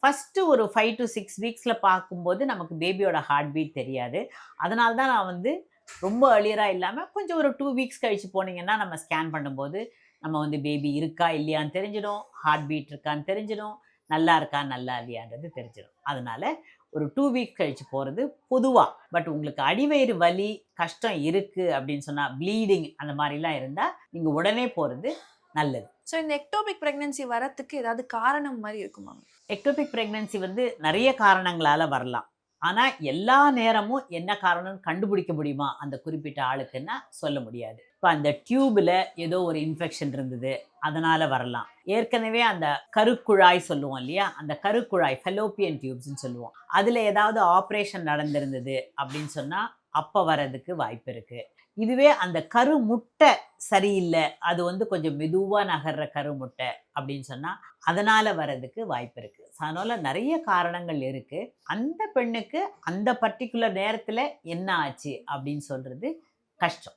First ஒரு 5 to 6 வீக்ஸில் பார்க்கும்போது நமக்கு பேபியோட ஹார்ட் பீட் தெரியாது. அதனால தான் நான் வந்து ரொம்ப ஏர்லியரா இல்லாம கொஞ்சம் ஒரு 2 வீக்ஸ் கழிச்சு போனீங்கன்னா, நம்ம ஸ்கேன் பண்ணும்போது, நம்ம வந்து பேபி இருக்கா இல்லையான்னு தெரிஞ்சிடும். ஹார்ட் பீட் இருக்கான்னு தெரிஞ்சிடும். நல்லா இருக்கா நல்லா இல்லையான்றது தெரிஞ்சிடும். அதனால ஒரு 2 வீக்ஸ் கழிச்சு போறது பொதுவா. பட் உங்களுக்கு அடிவயிறு வலி, கஷ்டம் இருக்கு அப்படின்னு சொன்னா, ப்ளீடிங் அந்த மாரிலாம் இருந்தா, நீங்க உடனே போறது நல்லது. ஸோ இந்த எக்டோபிக் பிரெக்னன்சி வரத்துக்கு ஏதாவது காரணம் மாரி இருக்குமா? எக்டோபிக் பிரெக்னன்சி வந்து நெறைய காரணங்களால வரலாம். ஆனா, எல்லா நேரமும் என்ன காரணம்னு கண்டுபிடிக்க முடியுமா? அந்த குறிப்பிட்ட ஆளுக்குன்னா சொல்ல முடியாது. இப்ப அந்த டியூப்ல ஏதோ ஒரு இன்ஃபெக்ஷன் இருந்தது. அதனால வரலாம். ஏற்கனவே அந்த கருக்குழாய் சொல்லுவோம் இல்லையா? அந்த கருக்குழாய் ஃபெலோப்பியன் டியூப்ஸ்ன்னு சொல்லுவோம். அதுல ஏதாவது ஆப்பரேஷன் நடந்திருந்தது அப்படின்னு சொன்னா, அப்ப வரதுக்கு வாய்ப்பு இருக்கு. இதுவே அந்த கருமுட்டை சரியில்ல, அது வந்து கொஞ்சம் மெதுவா நகர்ற கருமுட்டை அப்படின்னு சொன்னா, அதனால வரதுக்கு வாய்ப்பு இருக்கு. அதனால நெறைய காரணங்கள் இருக்கு. அந்த பெண்ணுக்கு அந்த பர்ட்டிகுலர் நேரத்துல என்ன ஆச்சு அப்படின்னு சொல்றது கஷ்டம்.